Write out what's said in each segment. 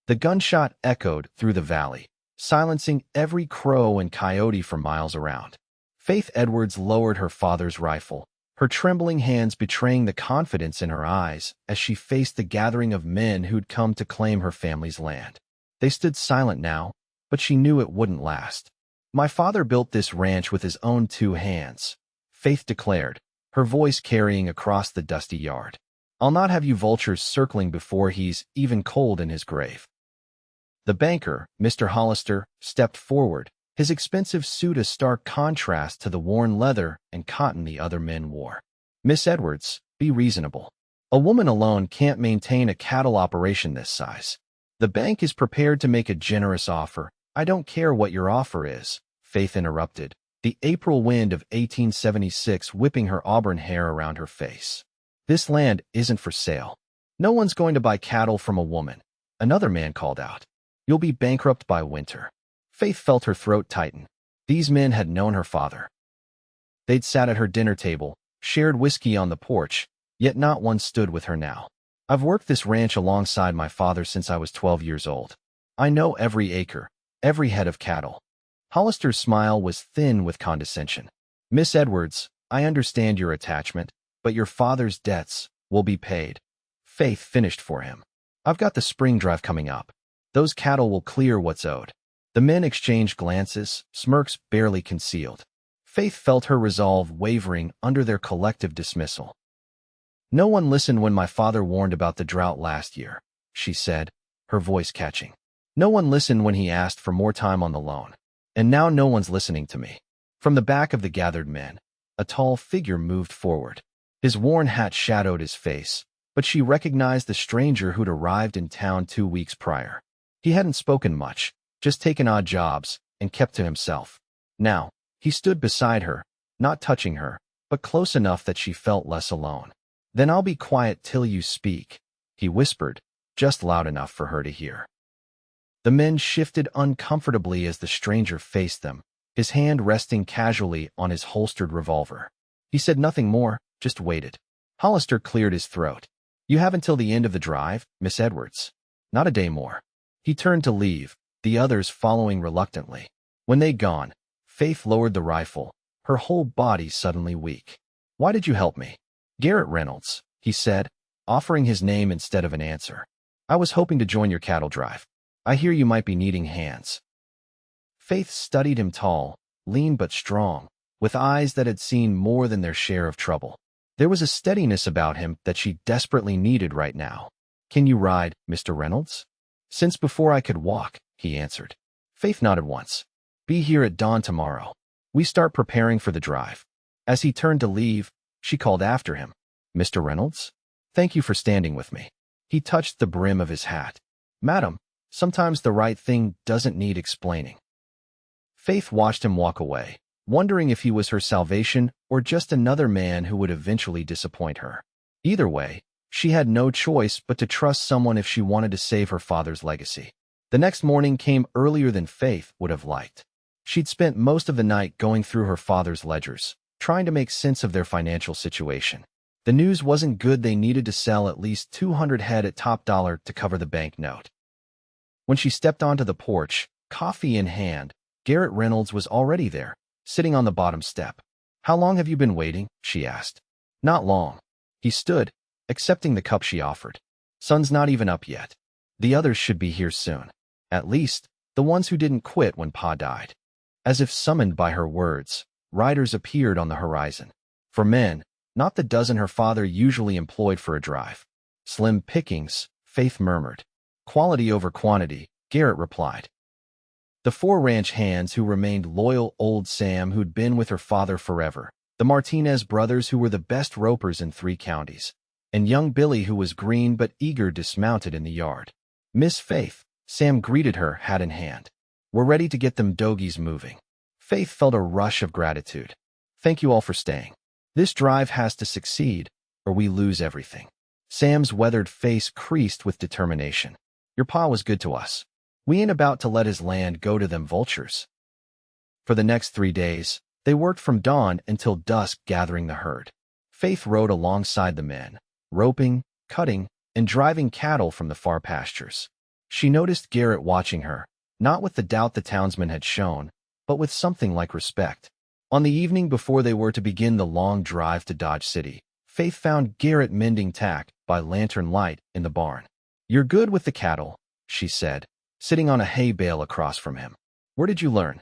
The gunshot echoed through the valley, silencing every crow and coyote for miles around. Faith Edwards lowered her father's rifle, her trembling hands betraying the confidence in her eyes as she faced the gathering of men who'd come to claim her family's land. They stood silent now, but she knew it wouldn't last. "My father built this ranch with his own 2 hands," Faith declared, her voice carrying across the dusty yard. "I'll not have you vultures circling before he's even cold in his grave." The banker, Mr. Hollister, stepped forward, his expensive suit a stark contrast to the worn leather and cotton the other men wore. "Miss Edwards, be reasonable. A woman alone can't maintain a cattle operation this size. The bank is prepared to make a generous offer. I don't care what your offer is," Faith interrupted, the April wind of 1876 whipping her auburn hair around her face. "This land isn't for sale. No one's going to buy cattle from a woman," another man called out. "You'll be bankrupt by winter." Faith felt her throat tighten. These men had known her father. They'd sat at her dinner table, shared whiskey on the porch, yet not one stood with her now. "I've worked this ranch alongside my father since I was 12 years old. I know every acre, every head of cattle." Hollister's smile was thin with condescension. "Miss Edwards, I understand your attachment, but your father's debts will be paid." Faith finished for him. "I've got the spring drive coming up. Those cattle will clear what's owed." The men exchanged glances, smirks barely concealed. Faith felt her resolve wavering under their collective dismissal. "No one listened when my father warned about the drought last year," she said, her voice catching. "No one listened when he asked for more time on the loan. And now no one's listening to me." From the back of the gathered men, a tall figure moved forward. His worn hat shadowed his face, but she recognized the stranger who'd arrived in town 2 weeks prior. He hadn't spoken much, just taken odd jobs, and kept to himself. Now, he stood beside her, not touching her, but close enough that she felt less alone. "Then I'll be quiet till you speak," he whispered, just loud enough for her to hear. The men shifted uncomfortably as the stranger faced them, his hand resting casually on his holstered revolver. He said nothing more, just waited. Hollister cleared his throat. "You have until the end of the drive, Miss Edwards. Not a day more." He turned to leave, the others following reluctantly. When they'd gone, Faith lowered the rifle, her whole body suddenly weak. "Why did you help me?" "Garrett Reynolds," he said, offering his name instead of an answer. "I was hoping to join your cattle drive. I hear you might be needing hands." Faith studied him, tall, lean but strong, with eyes that had seen more than their share of trouble. There was a steadiness about him that she desperately needed right now. "Can you ride, Mr. Reynolds?" "Since before I could walk," he answered. Faith nodded once. "Be here at dawn tomorrow. We start preparing for the drive." As he turned to leave, she called after him. "Mr. Reynolds? Thank you for standing with me." He touched the brim of his hat. "Madam, sometimes the right thing doesn't need explaining." Faith watched him walk away, wondering if he was her salvation or just another man who would eventually disappoint her. Either way, she had no choice but to trust someone if she wanted to save her father's legacy. The next morning came earlier than Faith would have liked. She'd spent most of the night going through her father's ledgers, trying to make sense of their financial situation. The news wasn't good. They needed to sell at least 200 head at top dollar to cover the bank note. When she stepped onto the porch, coffee in hand, Garrett Reynolds was already there, sitting on the bottom step. "How long have you been waiting?" she asked. "Not long." He stood, accepting the cup she offered. "Sun's not even up yet. The others should be here soon. At least, the ones who didn't quit when Pa died." As if summoned by her words, riders appeared on the horizon. For men, not the dozen her father usually employed for a drive. "Slim pickings," Faith murmured. "Quality over quantity," Garrett replied. The 4 ranch hands who remained loyal, old Sam who'd been with her father forever, the Martinez brothers who were the best ropers in 3 counties, and young Billy who was green but eager dismounted in the yard. "Miss Faith," Sam greeted her, hat in hand. "We're ready to get them dogies moving." Faith felt a rush of gratitude. "Thank you all for staying. This drive has to succeed, or we lose everything." Sam's weathered face creased with determination. "Your pa was good to us. We ain't about to let his land go to them vultures." For the next 3 days, they worked from dawn until dusk gathering the herd. Faith rode alongside the men, roping, cutting, and driving cattle from the far pastures. She noticed Garrett watching her, not with the doubt the townsman had shown, but with something like respect. On the evening before they were to begin the long drive to Dodge City, Faith found Garrett mending tack by lantern light in the barn. "You're good with the cattle," she said, sitting on a hay bale across from him. "Where did you learn?"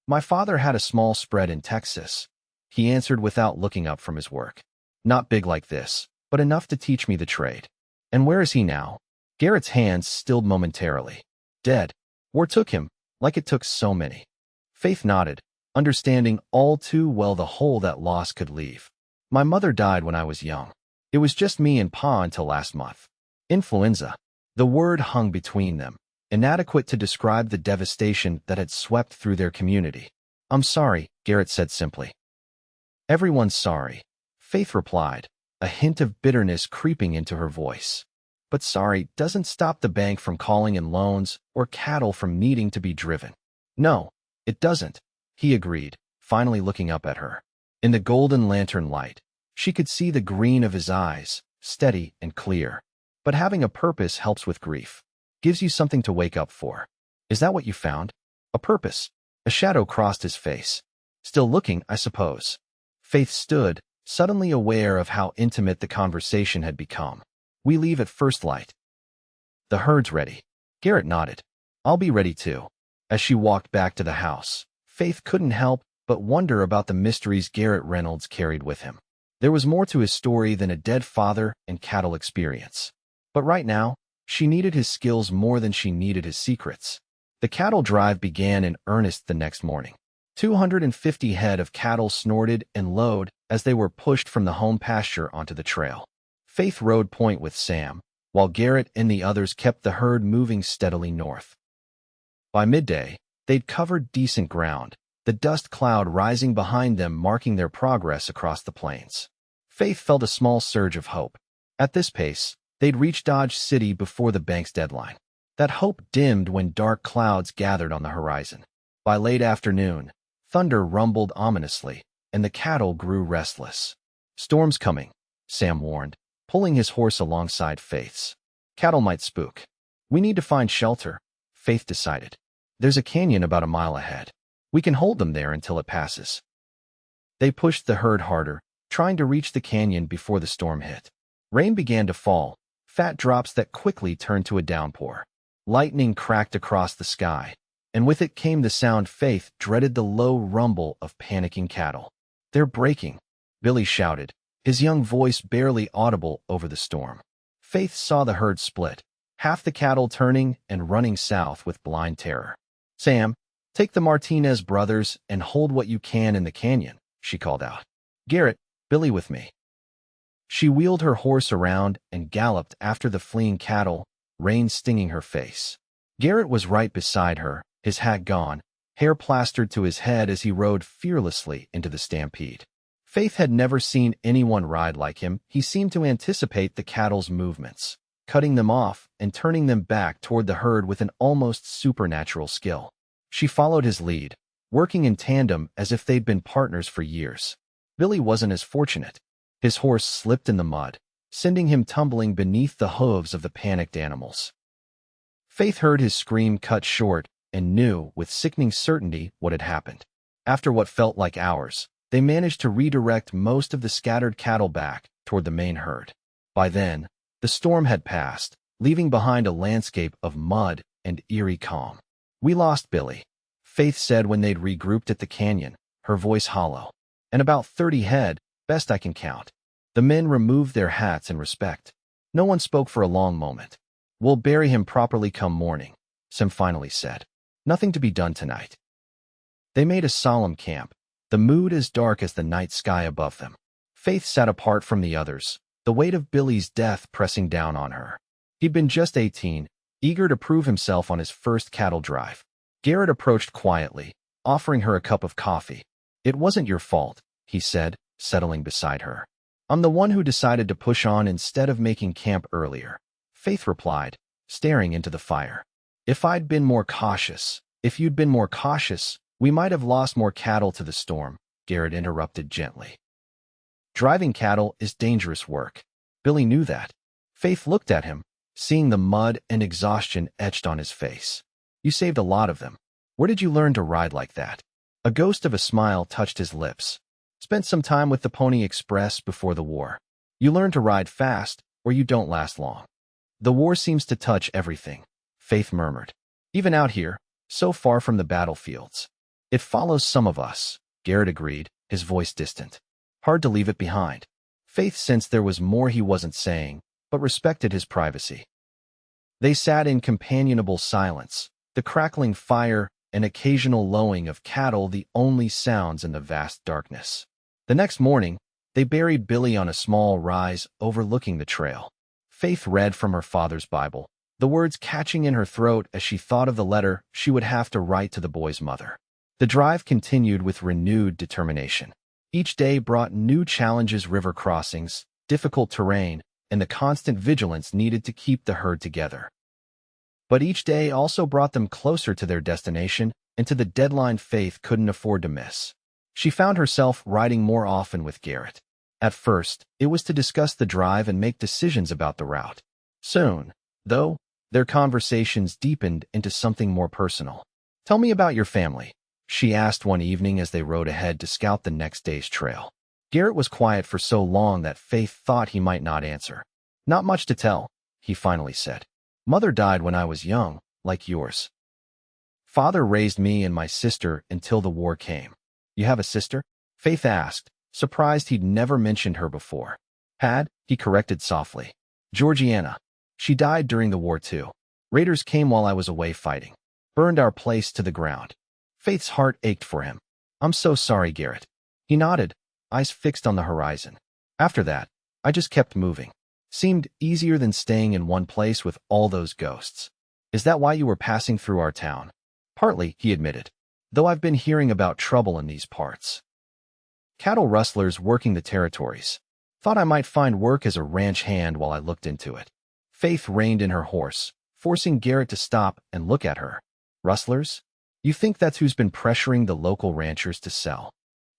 "My father had a small spread in Texas," he answered without looking up from his work. "Not big like this, but enough to teach me the trade." "And where is he now?" Garrett's hands stilled momentarily. "Dead. War took him, like it took so many." Faith nodded, understanding all too well the hole that loss could leave. "My mother died when I was young. It was just me and Pa until last month. Influenza." The word hung between them, inadequate to describe the devastation that had swept through their community. "I'm sorry," Garrett said simply. "Everyone's sorry," Faith replied, a hint of bitterness creeping into her voice. "But sorry doesn't stop the bank from calling in loans or cattle from needing to be driven." "No, it doesn't," he agreed, finally looking up at her. In the golden lantern light, she could see the green of his eyes, steady and clear. "But having a purpose helps with grief. Gives you something to wake up for. Is that what you found? A purpose?" A shadow crossed his face. "Still looking, I suppose." Faith stood, suddenly aware of how intimate the conversation had become. "We leave at first light." "The herd's ready." Garrett nodded. "I'll be ready too." As she walked back to the house, Faith couldn't help but wonder about the mysteries Garrett Reynolds carried with him. There was more to his story than a dead father and cattle experience. But right now, she needed his skills more than she needed his secrets. The cattle drive began in earnest the next morning. 250 head of cattle snorted and lowed as they were pushed from the home pasture onto the trail. Faith rode point with Sam, while Garrett and the others kept the herd moving steadily north. By midday, they'd covered decent ground, the dust cloud rising behind them marking their progress across the plains. Faith felt a small surge of hope. At this pace, they'd reach Dodge City before the bank's deadline. That hope dimmed when dark clouds gathered on the horizon. By late afternoon, thunder rumbled ominously, and the cattle grew restless. "Storm's coming," Sam warned, pulling his horse alongside Faith's. "Cattle might spook." "We need to find shelter," Faith decided. "There's a canyon about a mile ahead. We can hold them there until it passes." They pushed the herd harder, trying to reach the canyon before the storm hit. Rain began to fall, fat drops that quickly turned to a downpour. Lightning cracked across the sky, and with it came the sound Faith dreaded, the low rumble of panicking cattle. "They're breaking," Billy shouted, his young voice barely audible over the storm. Faith saw the herd split, half the cattle turning and running south with blind terror. "Sam, take the Martinez brothers and hold what you can in the canyon," she called out. "Garrett, Billy with me." She wheeled her horse around and galloped after the fleeing cattle, rain stinging her face. Garrett was right beside her, his hat gone, hair plastered to his head as he rode fearlessly into the stampede. Faith had never seen anyone ride like him. He seemed to anticipate the cattle's movements, cutting them off and turning them back toward the herd with an almost supernatural skill. She followed his lead, working in tandem as if they'd been partners for years. Billy wasn't as fortunate. His horse slipped in the mud, sending him tumbling beneath the hooves of the panicked animals. Faith heard his scream cut short and knew with sickening certainty what had happened. After what felt like hours, they managed to redirect most of the scattered cattle back toward the main herd. By then, the storm had passed, leaving behind a landscape of mud and eerie calm. "We lost Billy," Faith said when they'd regrouped at the canyon, her voice hollow. "And about 30 head, best I can count." The men removed their hats in respect. No one spoke for a long moment. "We'll bury him properly come morning," Sam finally said. "Nothing to be done tonight." They made a solemn camp, the mood as dark as the night sky above them. Faith sat apart from the others, the weight of Billy's death pressing down on her. He'd been just 18, eager to prove himself on his first cattle drive. Garrett approached quietly, offering her a cup of coffee. "It wasn't your fault," he said, settling beside her. "I'm the one who decided to push on instead of making camp earlier," Faith replied, staring into the fire. If you'd been more cautious, we might have lost more cattle to the storm," Garrett interrupted gently. "Driving cattle is dangerous work." Billy knew that. Faith looked at him, seeing the mud and exhaustion etched on his face. You saved a lot of them. Where did you learn to ride like that? A ghost of a smile touched his lips. Spent some time with the Pony Express before the war. You learn to ride fast, or you don't last long. The war seems to touch everything, Faith murmured. Even out here, so far from the battlefields. It follows some of us, Garrett agreed, his voice distant. Hard to leave it behind. Faith sensed there was more he wasn't saying, but respected his privacy. They sat in companionable silence, the crackling fire and occasional lowing of cattle the only sounds in the vast darkness. The next morning, they buried Billy on a small rise overlooking the trail. Faith read from her father's Bible, the words catching in her throat as she thought of the letter she would have to write to the boy's mother. The drive continued with renewed determination. Each day brought new challenges: river crossings, difficult terrain, and the constant vigilance needed to keep the herd together. But each day also brought them closer to their destination and to the deadline Faith couldn't afford to miss. She found herself riding more often with Garrett. At first, it was to discuss the drive and make decisions about the route. Soon, though, their conversations deepened into something more personal. "Tell me about your family," she asked one evening as they rode ahead to scout the next day's trail. Garrett was quiet for so long that Faith thought he might not answer. "Not much to tell," he finally said. "Mother died when I was young, like yours. Father raised me and my sister until the war came." "You have a sister?" Faith asked, surprised he'd never mentioned her before. "Had," he corrected softly. "Georgiana. She died during the war too. Raiders came while I was away fighting. Burned our place to the ground." Faith's heart ached for him. "I'm so sorry, Garrett." He nodded, eyes fixed on the horizon. "After that, I just kept moving. Seemed easier than staying in one place with all those ghosts." "Is that why you were passing through our town?" "Partly," he admitted, "though I've been hearing about trouble in these parts. Cattle rustlers working the territories. Thought I might find work as a ranch hand while I looked into it." Faith reined in her horse, forcing Garrett to stop and look at her. "Rustlers? You think that's who's been pressuring the local ranchers to sell?"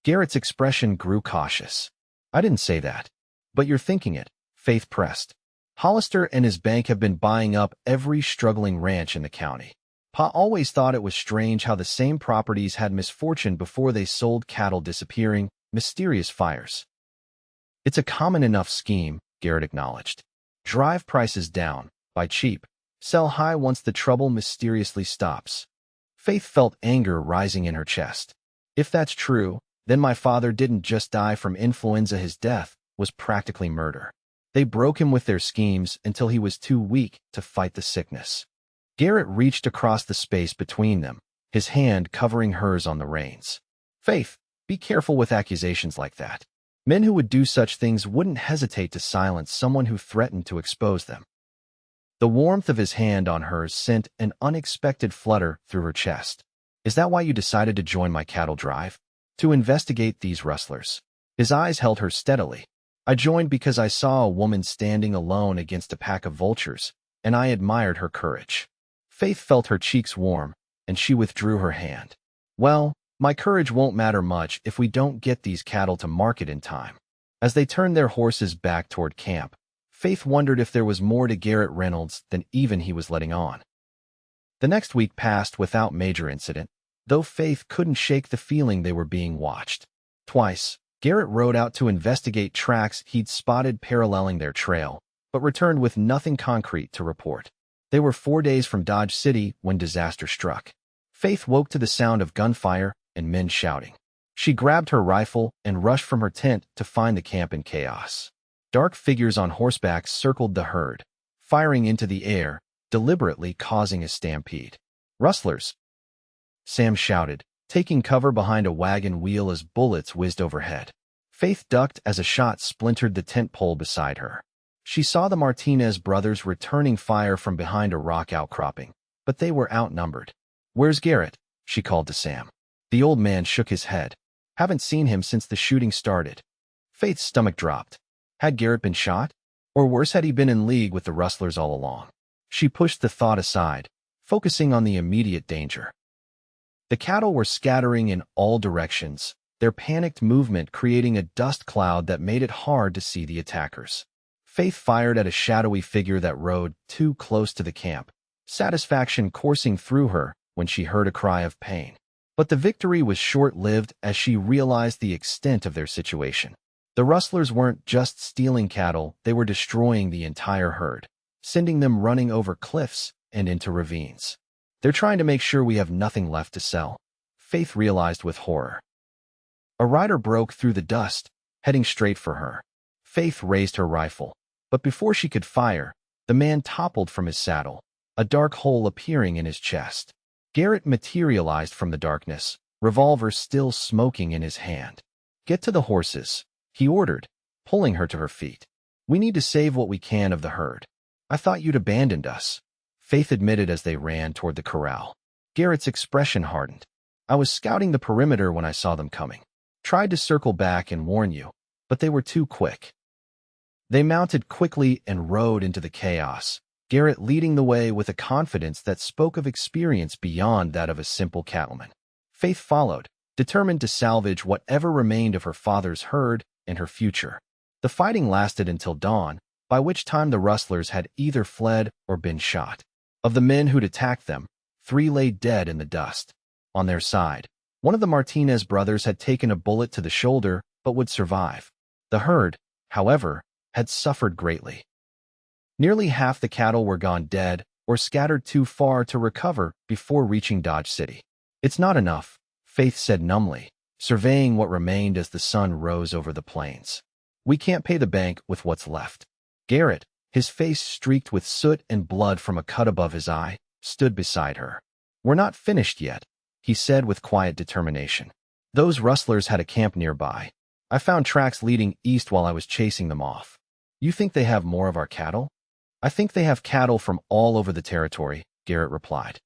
Garrett's expression grew cautious. "I didn't say that. But you're thinking it," Faith pressed. "Hollister and his bank have been buying up every struggling ranch in the county. Pa always thought it was strange how the same properties had misfortune before they sold: cattle disappearing, mysterious fires." "It's a common enough scheme," Garrett acknowledged. "Drive prices down, buy cheap, sell high once the trouble mysteriously stops." Faith felt anger rising in her chest. If that's true, then my father didn't just die from influenza. His death was practically murder. They broke him with their schemes until he was too weak to fight the sickness. Garrett reached across the space between them, his hand covering hers on the reins. "Faith, be careful with accusations like that. Men who would do such things wouldn't hesitate to silence someone who threatened to expose them." The warmth of his hand on hers sent an unexpected flutter through her chest. "Is that why you decided to join my cattle drive? To investigate these rustlers?" His eyes held her steadily. "I joined because I saw a woman standing alone against a pack of vultures, and I admired her courage." Faith felt her cheeks warm, and she withdrew her hand. "Well, my courage won't matter much if we don't get these cattle to market in time." As they turned their horses back toward camp, Faith wondered if there was more to Garrett Reynolds than even he was letting on. The next week passed without major incident, though Faith couldn't shake the feeling they were being watched. Twice, Garrett rode out to investigate tracks he'd spotted paralleling their trail, but returned with nothing concrete to report. They were 4 days from Dodge City when disaster struck. Faith woke to the sound of gunfire and men shouting. She grabbed her rifle and rushed from her tent to find the camp in chaos. Dark figures on horseback circled the herd, firing into the air, deliberately causing a stampede. "Rustlers!" Sam shouted, taking cover behind a wagon wheel as bullets whizzed overhead. Faith ducked as a shot splintered the tent pole beside her. She saw the Martinez brothers returning fire from behind a rock outcropping, but they were outnumbered. "Where's Garrett?" she called to Sam. The old man shook his head. "Haven't seen him since the shooting started." Faith's stomach dropped. Had Garrett been shot? Or worse, had he been in league with the rustlers all along? She pushed the thought aside, focusing on the immediate danger. The cattle were scattering in all directions, their panicked movement creating a dust cloud that made it hard to see the attackers. Faith fired at a shadowy figure that rode too close to the camp, satisfaction coursing through her when she heard a cry of pain. But the victory was short-lived as she realized the extent of their situation. The rustlers weren't just stealing cattle, they were destroying the entire herd, sending them running over cliffs and into ravines. They're trying to make sure we have nothing left to sell, Faith realized with horror. A rider broke through the dust, heading straight for her. Faith raised her rifle, but before she could fire, the man toppled from his saddle, a dark hole appearing in his chest. Garrett materialized from the darkness, revolver still smoking in his hand. "Get to the horses," he ordered, pulling her to her feet. "We need to save what we can of the herd." "I thought you'd abandoned us," Faith admitted as they ran toward the corral. Garrett's expression hardened. "I was scouting the perimeter when I saw them coming. Tried to circle back and warn you, but they were too quick." They mounted quickly and rode into the chaos, Garrett leading the way with a confidence that spoke of experience beyond that of a simple cattleman. Faith followed, determined to salvage whatever remained of her father's herd and her future. The fighting lasted until dawn, by which time the rustlers had either fled or been shot. Of the men who'd attacked them, 3 lay dead in the dust. On their side, one of the Martinez brothers had taken a bullet to the shoulder but would survive. The herd, however, had suffered greatly. Nearly half the cattle were gone dead or scattered too far to recover before reaching Dodge City. "It's not enough," Faith said numbly, surveying what remained as the sun rose over the plains. "We can't pay the bank with what's left." Garrett, his face streaked with soot and blood from a cut above his eye, stood beside her. "We're not finished yet," he said with quiet determination. "Those rustlers had a camp nearby. I found tracks leading east while I was chasing them off. You think they have more of our cattle?" "I think they have cattle from all over the territory," Garrett replied.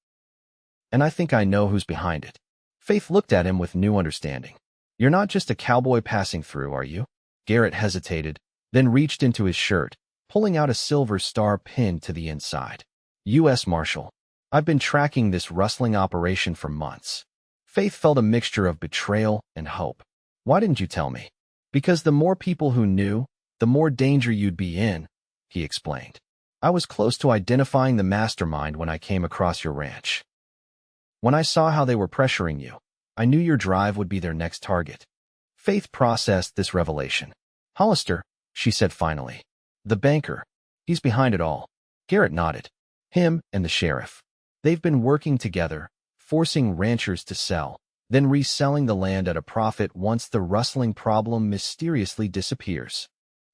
"And I think I know who's behind it." Faith looked at him with new understanding. "You're not just a cowboy passing through, are you?" Garrett hesitated, then reached into his shirt, pulling out a silver star pinned to the inside. "U.S. Marshal. I've been tracking this rustling operation for months." Faith felt a mixture of betrayal and hope. "Why didn't you tell me?" "Because the more people who knew, the more danger you'd be in," he explained. "I was close to identifying the mastermind when I came across your ranch. When I saw how they were pressuring you, I knew your drive would be their next target." Faith processed this revelation. "Hollister," she said finally. "The banker. He's behind it all." Garrett nodded. "Him and the sheriff. They've been working together, forcing ranchers to sell, then reselling the land at a profit once the rustling problem mysteriously disappears."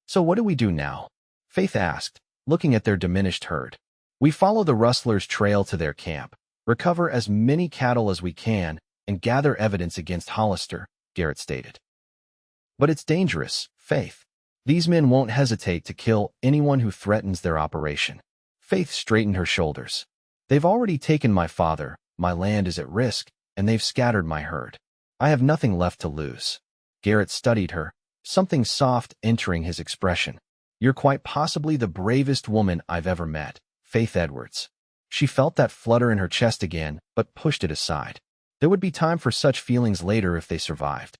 "So what do we do now?" Faith asked, looking at their diminished herd. "We follow the rustlers' trail to their camp, recover as many cattle as we can, and gather evidence against Hollister," Garrett stated. "But it's dangerous, Faith. These men won't hesitate to kill anyone who threatens their operation." Faith straightened her shoulders. "They've already taken my father, my land is at risk, and they've scattered my herd. I have nothing left to lose." Garrett studied her, something soft entering his expression. "You're quite possibly the bravest woman I've ever met, Faith Edwards." She felt that flutter in her chest again, but pushed it aside. There would be time for such feelings later if they survived.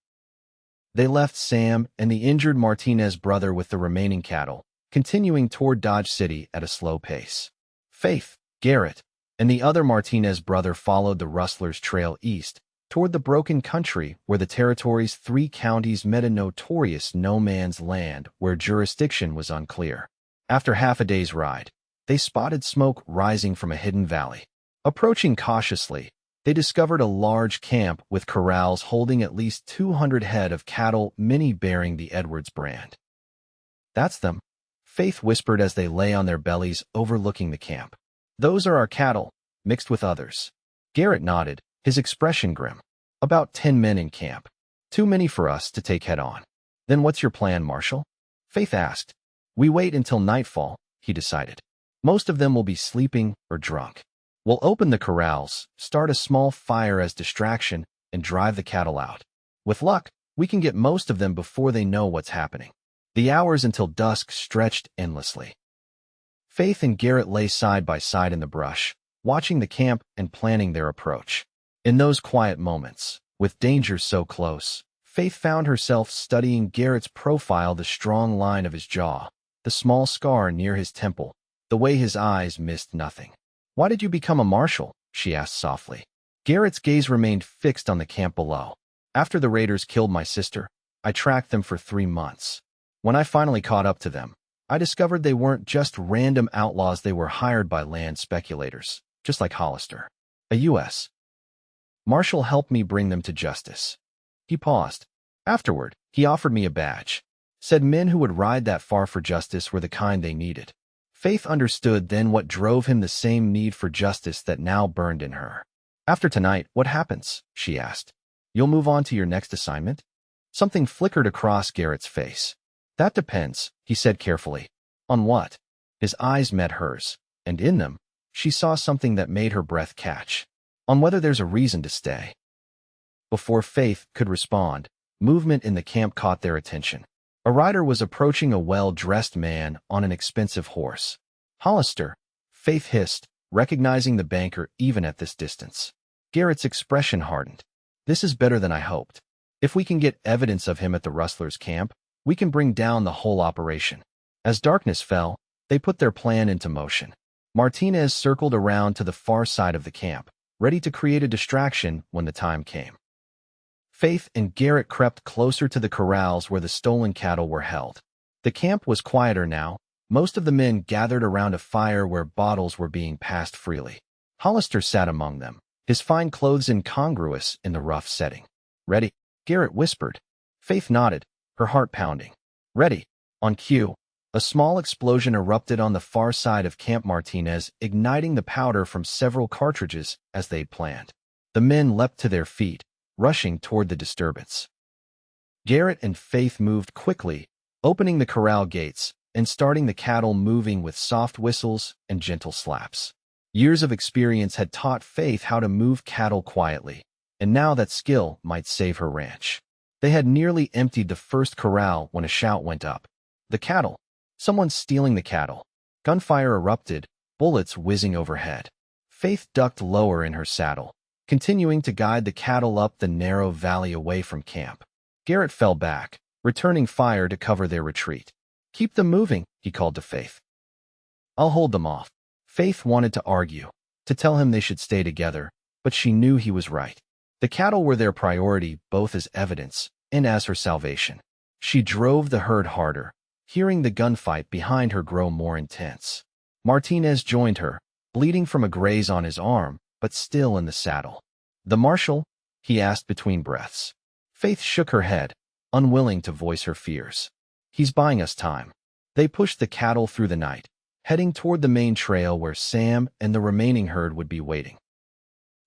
They left Sam and the injured Martinez brother with the remaining cattle, continuing toward Dodge City at a slow pace. Faith, Garrett, and the other Martinez brother followed the rustlers' trail east, toward the broken country where the territory's 3 counties met a notorious no-man's land where jurisdiction was unclear. After half a day's ride, they spotted smoke rising from a hidden valley. Approaching cautiously, they discovered a large camp with corrals holding at least 200 head of cattle, many bearing the Edwards brand. "That's them," Faith whispered as they lay on their bellies overlooking the camp. "Those are our cattle, mixed with others." Garrett nodded, his expression grim. "About 10 men in camp. Too many for us to take head-on." "Then what's your plan, Marshal?" Faith asked. "We wait until nightfall," he decided. "Most of them will be sleeping or drunk. We'll open the corrals, start a small fire as distraction, and drive the cattle out. With luck, we can get most of them before they know what's happening." The hours until dusk stretched endlessly. Faith and Garrett lay side by side in the brush, watching the camp and planning their approach. In those quiet moments, with danger so close, Faith found herself studying Garrett's profile, the strong line of his jaw, the small scar near his temple, the way his eyes missed nothing. "Why did you become a marshal?" she asked softly. Garrett's gaze remained fixed on the camp below. "After the raiders killed my sister, I tracked them for 3 months. When I finally caught up to them, I discovered they weren't just random outlaws, they were hired by land speculators, just like Hollister. A U.S. Marshal helped me bring them to justice." He paused. "Afterward, he offered me a badge. Said men who would ride that far for justice were the kind they needed." Faith understood then what drove him, the same need for justice that now burned in her. "After tonight, what happens?" she asked. "You'll move on to your next assignment?" Something flickered across Garrett's face. "That depends," he said carefully. "On what?" His eyes met hers, and in them, she saw something that made her breath catch. "On whether there's a reason to stay." Before Faith could respond, movement in the camp caught their attention. A rider was approaching, a well-dressed man on an expensive horse. "Hollister," Faith hissed, recognizing the banker even at this distance. Garrett's expression hardened. "This is better than I hoped. If we can get evidence of him at the rustlers' camp, we can bring down the whole operation." As darkness fell, they put their plan into motion. Martinez circled around to the far side of the camp, ready to create a distraction when the time came. Faith and Garrett crept closer to the corrals where the stolen cattle were held. The camp was quieter now, most of the men gathered around a fire where bottles were being passed freely. Hollister sat among them, his fine clothes incongruous in the rough setting. "Ready?" Garrett whispered. Faith nodded, her heart pounding. "Ready." On cue, a small explosion erupted on the far side of Camp Martinez, igniting the powder from several cartridges as they'd planned. The men leapt to their feet, rushing toward the disturbance. Garrett and Faith moved quickly, opening the corral gates and starting the cattle moving with soft whistles and gentle slaps. Years of experience had taught Faith how to move cattle quietly, and now that skill might save her ranch. They had nearly emptied the first corral when a shout went up. "The cattle! Someone's stealing the cattle!" Gunfire erupted, bullets whizzing overhead. Faith ducked lower in her saddle, continuing to guide the cattle up the narrow valley away from camp. Garrett fell back, returning fire to cover their retreat. "Keep them moving," he called to Faith. "I'll hold them off." Faith wanted to argue, to tell him they should stay together, but she knew he was right. The cattle were their priority, both as evidence and as her salvation. She drove the herd harder, hearing the gunfight behind her grow more intense. Martinez joined her, bleeding from a graze on his arm, but still in the saddle. "The Marshal?" he asked between breaths. Faith shook her head, unwilling to voice her fears. "He's buying us time." They pushed the cattle through the night, heading toward the main trail where Sam and the remaining herd would be waiting.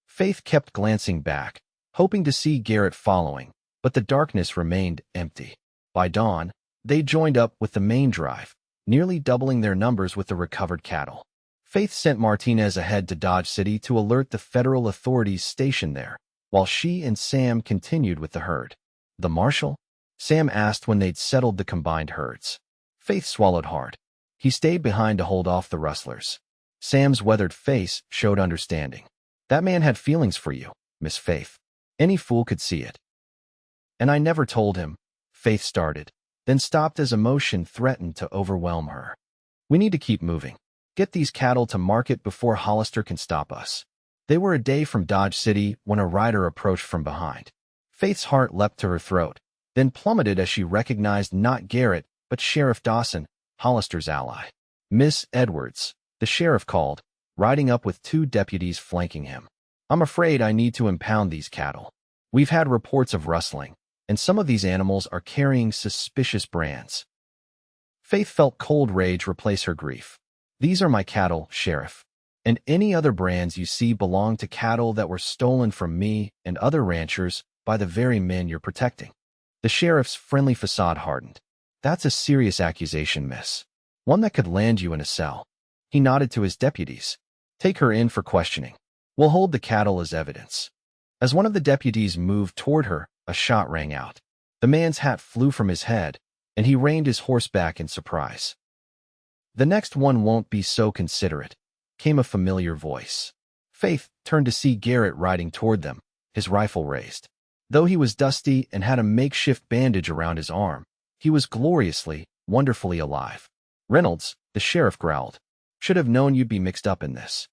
Faith kept glancing back, hoping to see Garrett following, but the darkness remained empty. By dawn, they joined up with the main drive, nearly doubling their numbers with the recovered cattle. Faith sent Martinez ahead to Dodge City to alert the federal authorities stationed there, while she and Sam continued with the herd. "The Marshal?" Sam asked when they'd settled the combined herds. Faith swallowed hard. "He stayed behind to hold off the rustlers." Sam's weathered face showed understanding. "That man had feelings for you, Miss Faith. Any fool could see it." "And I never told him," Faith started, then stopped as emotion threatened to overwhelm her. "We need to keep moving. Get these cattle to market before Hollister can stop us." They were a day from Dodge City when a rider approached from behind. Faith's heart leapt to her throat, then plummeted as she recognized not Garrett, but Sheriff Dawson, Hollister's ally. "Miss Edwards," the sheriff called, riding up with 2 deputies flanking him. "I'm afraid I need to impound these cattle. We've had reports of rustling, and some of these animals are carrying suspicious brands." Faith felt cold rage replace her grief. "These are my cattle, Sheriff. And any other brands you see belong to cattle that were stolen from me and other ranchers by the very men you're protecting." The sheriff's friendly facade hardened. "That's a serious accusation, miss. One that could land you in a cell." He nodded to his deputies. "Take her in for questioning. We'll hold the cattle as evidence." As one of the deputies moved toward her, a shot rang out. The man's hat flew from his head, and he reined his horse back in surprise. "The next one won't be so considerate," came a familiar voice. Faith turned to see Garrett riding toward them, his rifle raised. Though he was dusty and had a makeshift bandage around his arm, he was gloriously, wonderfully alive. Reynolds, the sheriff growled. Should have known you'd be mixed up in this.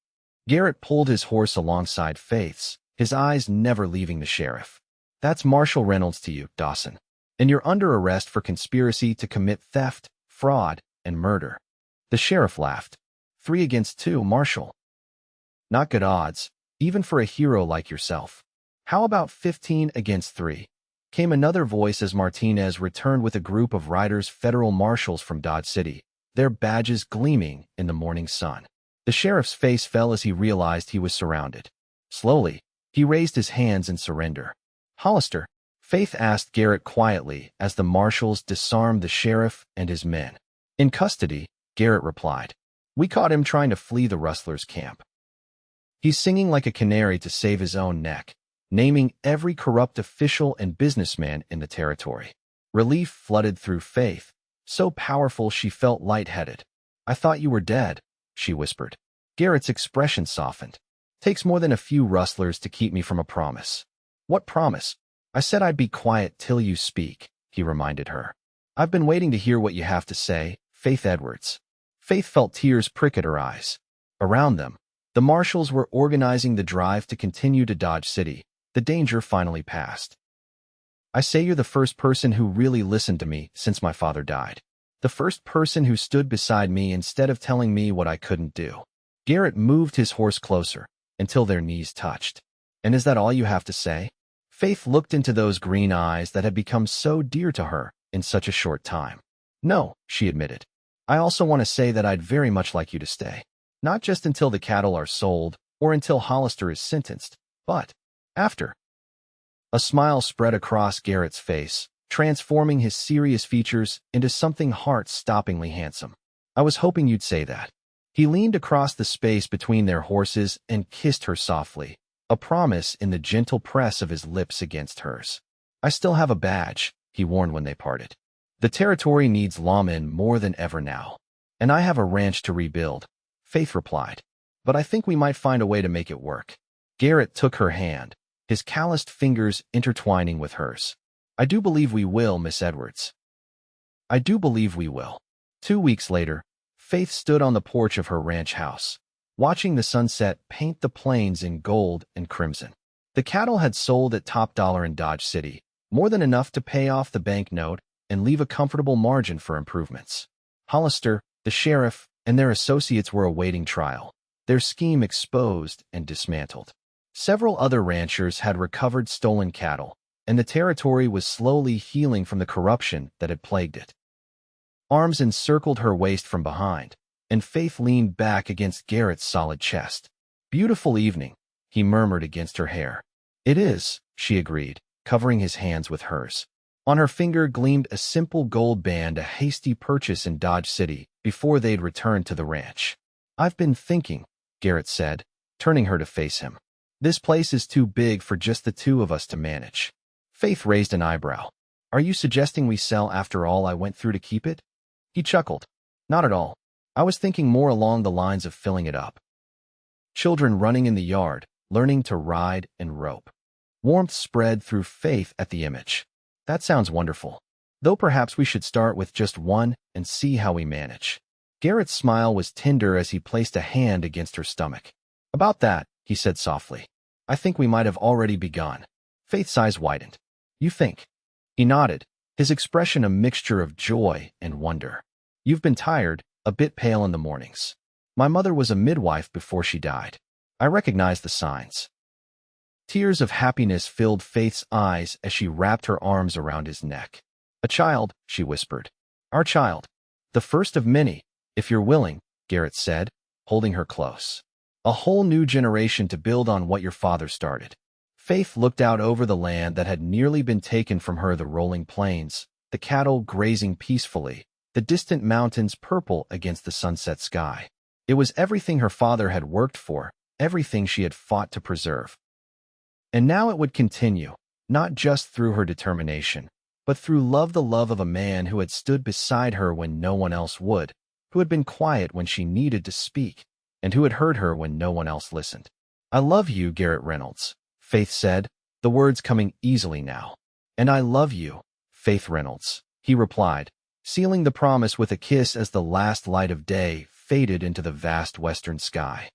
Garrett pulled his horse alongside Faith's, his eyes never leaving the sheriff. That's Marshal Reynolds to you, Dawson. And you're under arrest for conspiracy to commit theft, fraud, and murder. The sheriff laughed. 3 against 2, Marshal. Not good odds, even for a hero like yourself. How about 15 against 3? Came another voice as Martinez returned with a group of riders, federal marshals from Dodge City, their badges gleaming in the morning sun. The sheriff's face fell as he realized he was surrounded. Slowly, he raised his hands in surrender. Hollister, Faith asked Garrett quietly as the marshals disarmed the sheriff and his men. In custody, Garrett replied. We caught him trying to flee the rustlers' camp. He's singing like a canary to save his own neck, naming every corrupt official and businessman in the territory. Relief flooded through Faith, so powerful she felt lightheaded. I thought you were dead, she whispered. Garrett's expression softened. Takes more than a few rustlers to keep me from a promise. What promise? I said I'd be quiet till you speak, he reminded her. I've been waiting to hear what you have to say, Faith Edwards. Faith felt tears prick at her eyes. Around them, the marshals were organizing the drive to continue to Dodge City. The danger finally passed. I say you're the first person who really listened to me since my father died. The first person who stood beside me instead of telling me what I couldn't do. Garrett moved his horse closer until their knees touched. And is that all you have to say? Faith looked into those green eyes that had become so dear to her in such a short time. No, she admitted. I also want to say that I'd very much like you to stay. Not just until the cattle are sold or until Hollister is sentenced, but after. A smile spread across Garrett's face, transforming his serious features into something heart-stoppingly handsome. I was hoping you'd say that. He leaned across the space between their horses and kissed her softly, a promise in the gentle press of his lips against hers. I still have a badge, he warned when they parted. The territory needs lawmen more than ever now. And I have a ranch to rebuild, Faith replied. But I think we might find a way to make it work. Garrett took her hand, his calloused fingers intertwining with hers. I do believe we will, Miss Edwards. I do believe we will. 2 weeks later, Faith stood on the porch of her ranch house, watching the sunset paint the plains in gold and crimson. The cattle had sold at top dollar in Dodge City, more than enough to pay off the bank note and leave a comfortable margin for improvements. Hollister, the sheriff, and their associates were awaiting trial, their scheme exposed and dismantled. Several other ranchers had recovered stolen cattle, and the territory was slowly healing from the corruption that had plagued it. Arms encircled her waist from behind, and Faith leaned back against Garrett's solid chest. Beautiful evening, he murmured against her hair. It is, she agreed, covering his hands with hers. On her finger gleamed a simple gold band, a hasty purchase in Dodge City before they'd returned to the ranch. I've been thinking, Garrett said, turning her to face him. This place is too big for just the two of us to manage. Faith raised an eyebrow. Are you suggesting we sell after all I went through to keep it? He chuckled. Not at all. I was thinking more along the lines of filling it up. Children running in the yard, learning to ride and rope. Warmth spread through Faith at the image. That sounds wonderful. Though perhaps we should start with just one and see how we manage. Garrett's smile was tender as he placed a hand against her stomach. About that, he said softly. I think we might have already begun. Faith's eyes widened. You think? He nodded, his expression a mixture of joy and wonder. You've been tired, a bit pale in the mornings. My mother was a midwife before she died. I recognized the signs. Tears of happiness filled Faith's eyes as she wrapped her arms around his neck. A child, she whispered. Our child. The first of many, if you're willing, Garrett said, holding her close. A whole new generation to build on what your father started. Faith looked out over the land that had nearly been taken from her, the rolling plains, the cattle grazing peacefully, the distant mountains purple against the sunset sky. It was everything her father had worked for, everything she had fought to preserve. And now it would continue, not just through her determination, but through the love of a man who had stood beside her when no one else would, who had been quiet when she needed to speak, and who had heard her when no one else listened. I love you, Garrett Reynolds, Faith said, the words coming easily now. And I love you, Faith Reynolds, he replied, sealing the promise with a kiss as the last light of day faded into the vast western sky.